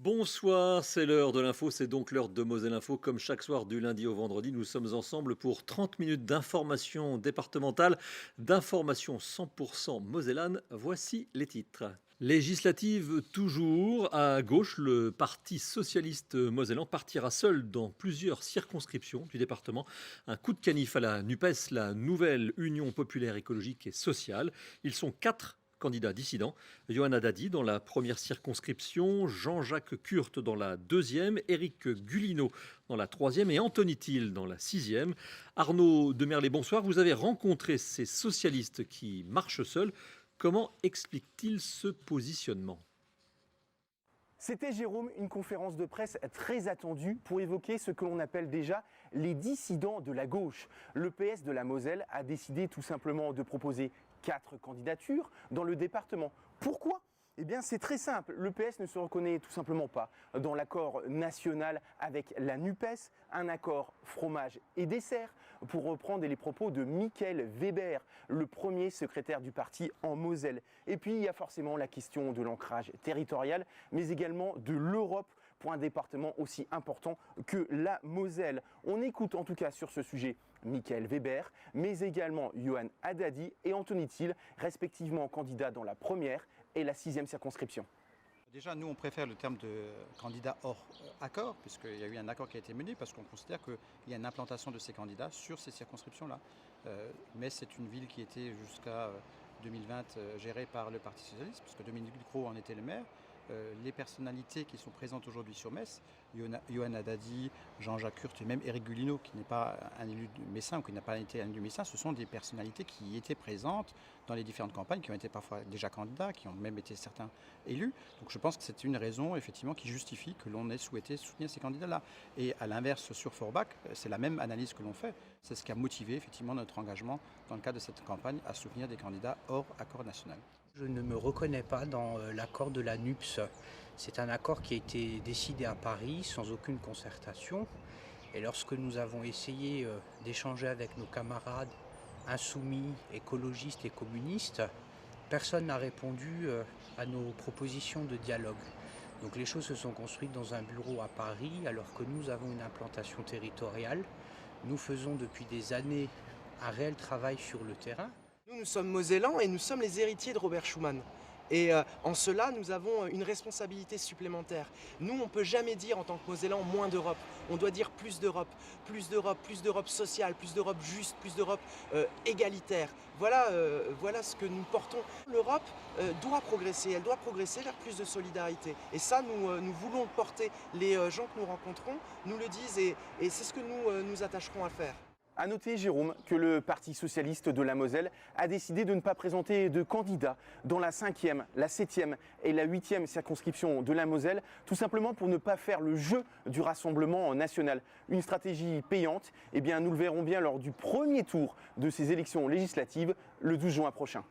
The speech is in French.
Bonsoir, c'est l'heure de l'info, c'est donc l'heure de Moselle Info. Comme chaque soir du lundi au vendredi, nous sommes ensemble pour 30 minutes d'information départementale, d'information 100% mosellane. Voici les titres. Législative toujours, à gauche, le Parti socialiste mosellan partira seul dans plusieurs circonscriptions du département. Un coup de canif à la NUPES, la nouvelle Union populaire écologique et sociale. Ils sont quatre candidats dissidents. Johanna Dadi dans la première circonscription, Jean-Jacques Kurt dans la deuxième, Éric Guilino dans la troisième et Anthony Thiel dans la sixième. Arnaud Demerlet, bonsoir. Vous avez rencontré ces socialistes qui marchent seuls. Comment explique-t-il ce positionnement ? C'était, Jérôme, une conférence de presse très attendue pour évoquer ce que l'on appelle déjà les dissidents de la gauche. Le PS de la Moselle a décidé tout simplement de proposer 4 candidatures dans le département. Pourquoi ? Eh bien, c'est très simple. Le PS ne se reconnaît tout simplement pas dans l'accord national avec la NUPES, un accord fromage et dessert, pour reprendre les propos de Michael Weber, le premier secrétaire du parti en Moselle. Et puis, il y a forcément la question de l'ancrage territorial, mais également de l'Europe pour un département aussi important que la Moselle. On écoute en tout cas sur ce sujet Michael Weber, mais également Johanna Dadi et Anthony Thiel, respectivement candidats dans la première et la sixième circonscription. Déjà, nous, on préfère le terme de candidat hors accord, puisqu'il y a eu un accord qui a été mené, parce qu'on considère qu'il y a une implantation de ces candidats sur ces circonscriptions-là. Mais c'est une ville qui était jusqu'à 2020 gérée par le Parti socialiste, puisque Dominique Ducrot en était le maire. Les personnalités qui sont présentes aujourd'hui sur Metz, Johanna Dadi, Jean-Jacques Kurt et même Éric Guilino, qui n'est pas un élu de Messin ou qui n'a pas été un élu de Messin, ce sont des personnalités qui étaient présentes dans les différentes campagnes, qui ont été parfois déjà candidats, qui ont même été certains élus. Donc je pense que c'est une raison effectivement qui justifie que l'on ait souhaité soutenir ces candidats-là. Et à l'inverse, sur Forbach, c'est la même analyse que l'on fait. C'est ce qui a motivé effectivement notre engagement dans le cadre de cette campagne à soutenir des candidats hors accord national. Je ne me reconnais pas dans l'accord de la NUPS. C'est un accord qui a été décidé à Paris sans aucune concertation. Et lorsque nous avons essayé d'échanger avec nos camarades insoumis, écologistes et communistes, personne n'a répondu à nos propositions de dialogue. Donc les choses se sont construites dans un bureau à Paris alors que nous avons une implantation territoriale. Nous faisons depuis des années un réel travail sur le terrain. Nous sommes mosellans et nous sommes les héritiers de Robert Schuman. Et en cela, nous avons une responsabilité supplémentaire. Nous, on ne peut jamais dire en tant que mosellans moins d'Europe. On doit dire plus d'Europe, plus d'Europe, plus d'Europe sociale, plus d'Europe juste, plus d'Europe égalitaire. Voilà ce que nous portons. L'Europe doit progresser, elle doit progresser vers plus de solidarité. Et ça, nous voulons le porter. Les gens que nous rencontrons nous le disent et c'est ce que nous attacherons à faire. A noter, Jérôme, que le Parti socialiste de la Moselle a décidé de ne pas présenter de candidats dans la 5e, la 7e et la 8e circonscription de la Moselle, tout simplement pour ne pas faire le jeu du Rassemblement national. Une stratégie payante, eh bien, nous le verrons bien lors du premier tour de ces élections législatives le 12 juin prochain.